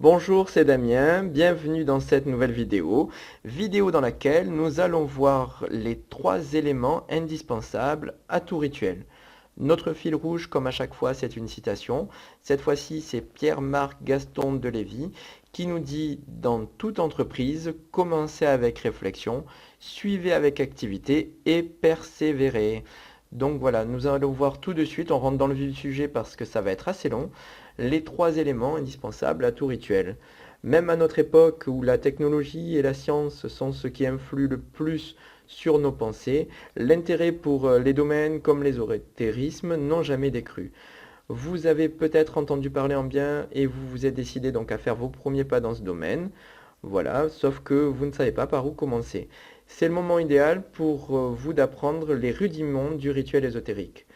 Bonjour, c'est Damien, bienvenue dans cette nouvelle vidéo dans laquelle nous allons voir les 3 éléments indispensables à tout rituel. Notre fil rouge, comme à chaque fois, c'est une citation. Cette fois-ci, c'est Pierre-Marc Gaston de Lévy qui nous dit: dans toute entreprise, commencez avec réflexion, suivez avec activité et persévérez. Donc voilà, nous allons voir tout de suite, on rentre dans le vif du sujet parce que ça va être assez long, les 3 éléments indispensables à tout rituel. Même à notre époque où la technologie et la science sont ce qui influe le plus sur nos pensées, l'intérêt pour les domaines comme l'ésotérisme n'ont jamais décru. Vous avez peut-être entendu parler en bien et vous vous êtes décidé donc à faire vos premiers pas dans ce domaine. Voilà, sauf que vous ne savez pas par où commencer. C'est le moment idéal pour vous d'apprendre les rudiments du rituel ésotérique.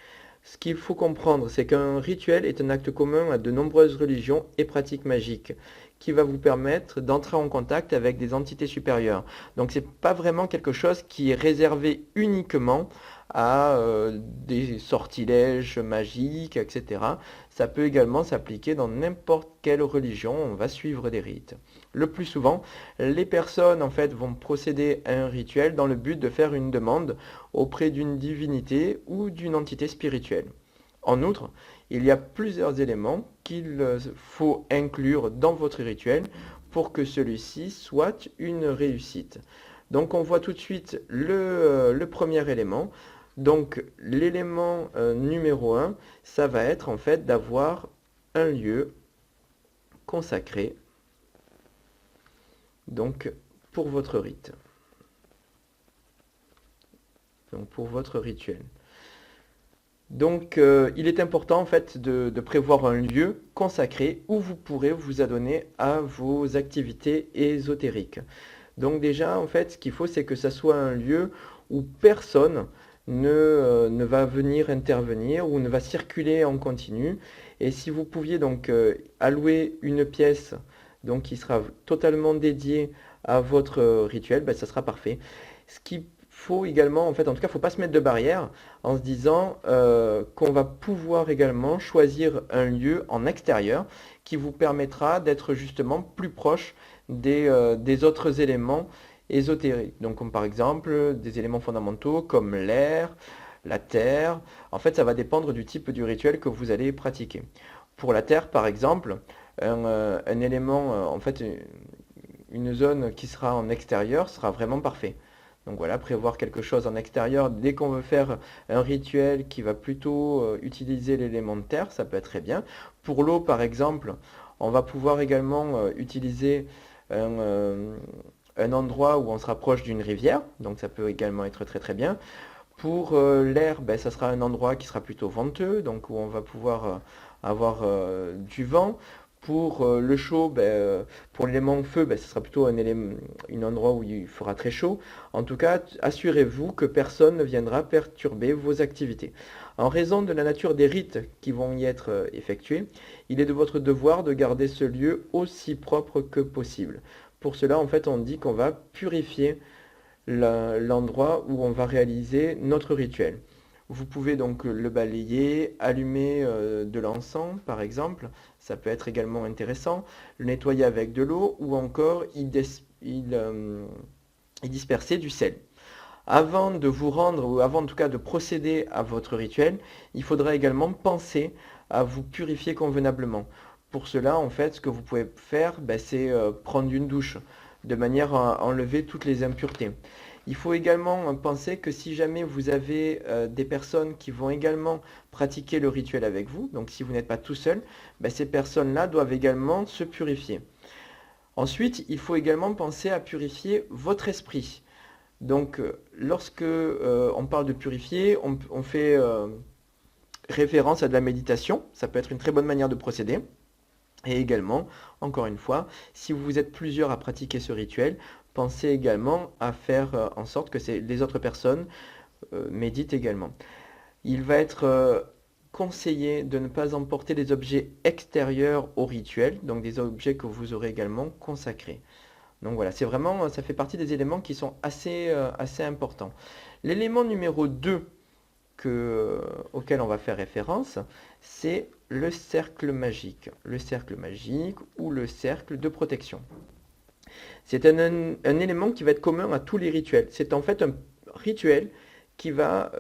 Ce qu'il faut comprendre, c'est qu'un rituel est un acte commun à de nombreuses religions et pratiques magiques qui va vous permettre d'entrer en contact avec des entités supérieures. Donc c'est pas vraiment quelque chose qui est réservé uniquement à des sortilèges magiques, etc. Ça peut également s'appliquer dans n'importe quelle religion, on va suivre des rites. Le plus souvent, les personnes en fait vont procéder à un rituel dans le but de faire une demande auprès d'une divinité ou d'une entité spirituelle. En outre, il y a plusieurs éléments qu'il faut inclure dans votre rituel pour que celui-ci soit une réussite. Donc on voit tout de suite le premier élément. Donc l'élément numéro 1, ça va être en fait d'avoir un lieu consacré donc pour votre rite, donc pour votre rituel. Donc, il est important en fait de prévoir un lieu consacré où vous pourrez vous adonner à vos activités ésotériques. Donc déjà, en fait, ce qu'il faut, c'est que ça soit un lieu où personne ne va venir intervenir ou ne va circuler en continu. Et si vous pouviez donc allouer une pièce donc qui sera totalement dédiée à votre rituel, ben, ça sera parfait. Ce qu'il faut également, en fait, en tout cas, il ne faut pas se mettre de barrière en se disant qu'on va pouvoir également choisir un lieu en extérieur qui vous permettra d'être justement plus proche des autres éléments ésotériques. Donc comme par exemple des éléments fondamentaux comme l'air, la terre. En fait, ça va dépendre du type du rituel que vous allez pratiquer. Pour la terre, par exemple, un élément, en fait, une zone qui sera en extérieur sera vraiment parfait. Donc voilà, prévoir quelque chose en extérieur, dès qu'on veut faire un rituel qui va plutôt utiliser l'élément de terre, ça peut être très bien. Pour l'eau, par exemple, on va pouvoir également utiliser un, euh, un endroit où on se rapproche d'une rivière, donc ça peut également être très très bien. Pour l'air, ben, ça sera un endroit qui sera plutôt venteux, donc où on va pouvoir avoir du vent. Pour le chaud, ben, pour l'élément feu, ben, ce sera plutôt un endroit où il fera très chaud. En tout cas, assurez-vous que personne ne viendra perturber vos activités. En raison de la nature des rites qui vont y être effectués, il est de votre devoir de garder ce lieu aussi propre que possible. Pour cela, en fait, on dit qu'on va purifier l'endroit où on va réaliser notre rituel. Vous pouvez donc le balayer, allumer de l'encens par exemple, ça peut être également intéressant, le nettoyer avec de l'eau ou encore y disperser du sel. Avant de vous rendre ou avant en tout cas de procéder à votre rituel, il faudra également penser à vous purifier convenablement. Pour cela, en fait, ce que vous pouvez faire, ben, c'est prendre une douche de manière à enlever toutes les impuretés. Il faut également penser que si jamais vous avez des personnes qui vont également pratiquer le rituel avec vous, donc si vous n'êtes pas tout seul, ben, ces personnes-là doivent également se purifier. Ensuite, il faut également penser à purifier votre esprit. Donc, lorsque on parle de purifier, on fait référence à de la méditation. Ça peut être une très bonne manière de procéder. Et également, encore une fois, si vous êtes plusieurs à pratiquer ce rituel, pensez également à faire en sorte que les autres personnes méditent également. Il va être conseillé de ne pas emporter des objets extérieurs au rituel, donc des objets que vous aurez également consacrés. Donc voilà, c'est vraiment, ça fait partie des éléments qui sont assez importants. L'élément numéro 2 auquel on va faire référence, c'est le cercle magique ou le cercle de protection. C'est un élément qui va être commun à tous les rituels. C'est en fait un rituel qui va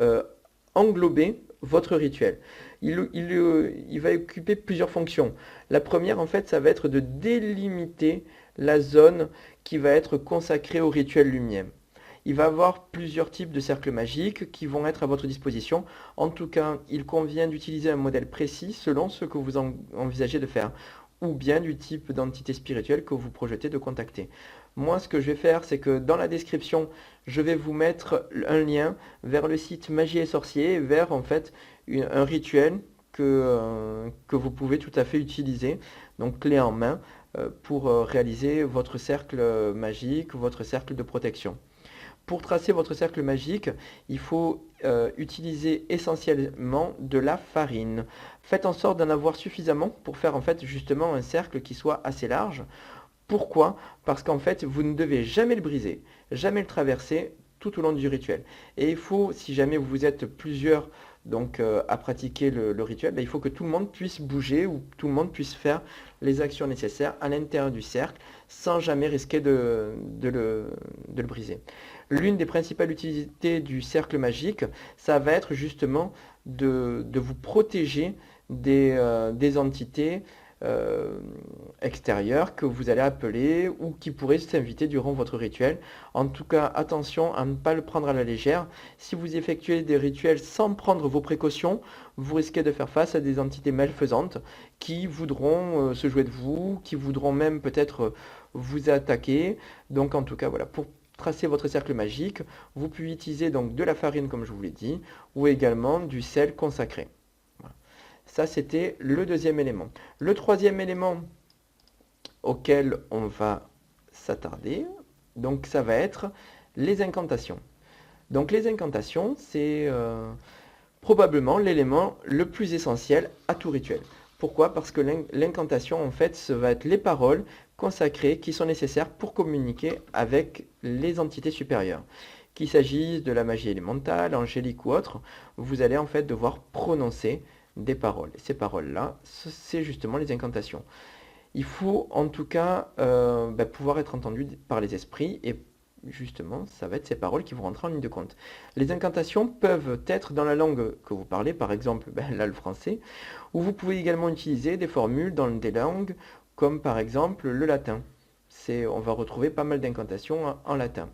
englober votre rituel. Il va occuper plusieurs fonctions. La première, en fait, ça va être de délimiter la zone qui va être consacrée au rituel lui-même. Il va y avoir plusieurs types de cercles magiques qui vont être à votre disposition. En tout cas, il convient d'utiliser un modèle précis selon ce que vous envisagez de faire, ou bien du type d'entité spirituelle que vous projetez de contacter. Moi, ce que je vais faire, c'est que dans la description, je vais vous mettre un lien vers le site Magie et Sorcier, vers en fait un rituel que vous pouvez tout à fait utiliser, donc clé en main, pour réaliser votre cercle magique, votre cercle de protection. Pour tracer votre cercle magique, il faut utiliser essentiellement de la farine. Faites en sorte d'en avoir suffisamment pour faire en fait justement un cercle qui soit assez large. Pourquoi? Parce qu'en fait, vous ne devez jamais le briser, jamais le traverser tout au long du rituel. Et il faut, si jamais vous êtes plusieurs donc, à pratiquer le rituel, il faut que tout le monde puisse bouger ou tout le monde puisse faire les actions nécessaires à l'intérieur du cercle sans jamais risquer de le briser. L'une des principales utilités du cercle magique, ça va être justement de vous protéger des entités extérieures que vous allez appeler ou qui pourraient s'inviter durant votre rituel. En tout cas, attention à ne pas le prendre à la légère. Si vous effectuez des rituels sans prendre vos précautions, vous risquez de faire face à des entités malfaisantes qui voudront se jouer de vous, qui voudront même peut-être vous attaquer. Donc en tout cas, voilà, pour tracer votre cercle magique, vous pouvez utiliser donc de la farine comme je vous l'ai dit, ou également du sel consacré. Voilà. Ça, c'était le deuxième élément. Le troisième élément auquel on va s'attarder, donc ça va être les incantations. Donc les incantations, c'est probablement l'élément le plus essentiel à tout rituel. Pourquoi? Parce que l'incantation, en fait, ça va être les paroles consacrées qui sont nécessaires pour communiquer avec les entités supérieures. Qu'il s'agisse de la magie élémentale, angélique ou autre, vous allez en fait devoir prononcer des paroles. Et ces paroles-là, c'est justement les incantations. Il faut en tout cas pouvoir être entendu par les esprits et justement, ça va être ces paroles qui vont rentrer en ligne de compte. Les incantations peuvent être dans la langue que vous parlez, par exemple là le français, ou vous pouvez également utiliser des formules dans des langues comme par exemple le latin. On va retrouver pas mal d'incantations en latin.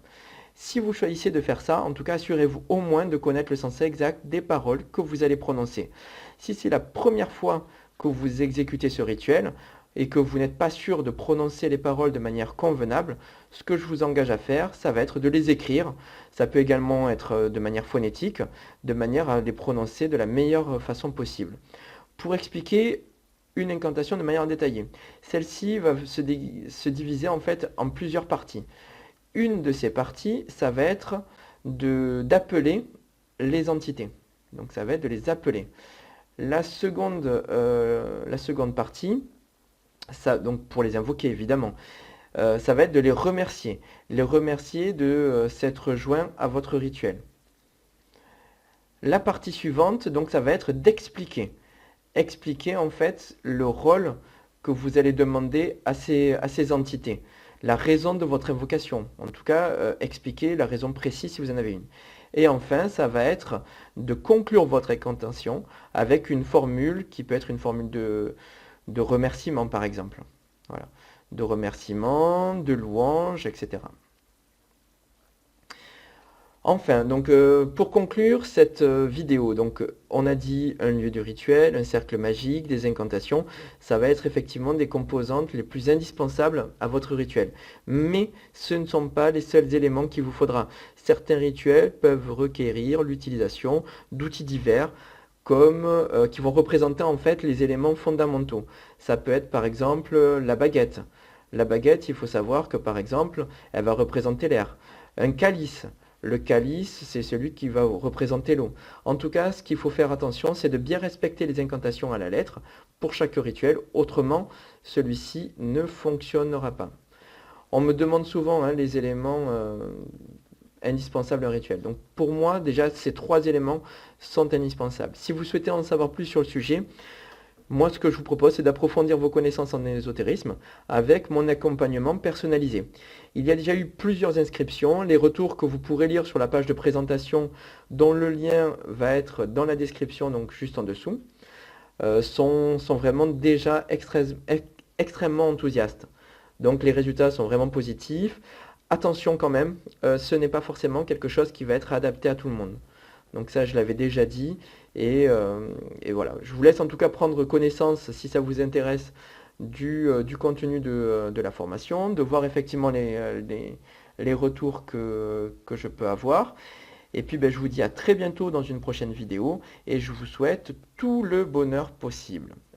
Si vous choisissez de faire ça, en tout cas, assurez-vous au moins de connaître le sens exact des paroles que vous allez prononcer. Si c'est la première fois que vous exécutez ce rituel, et que vous n'êtes pas sûr de prononcer les paroles de manière convenable, ce que je vous engage à faire, ça va être de les écrire. Ça peut également être de manière phonétique, de manière à les prononcer de la meilleure façon possible. Pour expliquer une incantation de manière détaillée, celle-ci va se diviser en fait en plusieurs parties. Une de ces parties, ça va être d'appeler les entités. Donc ça va être de les appeler. La seconde partie, ça, donc pour les invoquer évidemment, ça va être de les remercier de s'être joints à votre rituel. La partie suivante, donc ça va être d'expliquer. Expliquer en fait le rôle que vous allez demander à ces entités, la raison de votre invocation, en tout cas expliquer la raison précise si vous en avez une. Et enfin, ça va être de conclure votre incantation avec une formule qui peut être une formule de remerciement par exemple. Voilà. De remerciement, de louange, etc. Enfin, donc pour conclure cette vidéo, donc on a dit un lieu de rituel, un cercle magique, des incantations, ça va être effectivement des composantes les plus indispensables à votre rituel. Mais ce ne sont pas les seuls éléments qu'il vous faudra. Certains rituels peuvent requérir l'utilisation d'outils divers, qui vont représenter en fait les éléments fondamentaux. Ça peut être par exemple la baguette. La baguette, il faut savoir que par exemple, elle va représenter l'air. Un calice. Le calice, c'est celui qui va représenter l'eau. En tout cas, ce qu'il faut faire attention, c'est de bien respecter les incantations à la lettre pour chaque rituel. Autrement, celui-ci ne fonctionnera pas. On me demande souvent les éléments indispensable un rituel. Donc pour moi, déjà, ces 3 éléments sont indispensables. Si vous souhaitez en savoir plus sur le sujet, moi, ce que je vous propose, c'est d'approfondir vos connaissances en ésotérisme avec mon accompagnement personnalisé. Il y a déjà eu plusieurs inscriptions. Les retours que vous pourrez lire sur la page de présentation, dont le lien va être dans la description, donc juste en dessous, sont vraiment déjà extrêmement enthousiastes. Donc les résultats sont vraiment positifs. Attention quand même, ce n'est pas forcément quelque chose qui va être adapté à tout le monde. Donc ça, je l'avais déjà dit. Et voilà, je vous laisse en tout cas prendre connaissance, si ça vous intéresse, du contenu de la formation, de voir effectivement les retours que je peux avoir. Et puis ben, je vous dis à très bientôt dans une prochaine vidéo et je vous souhaite tout le bonheur possible.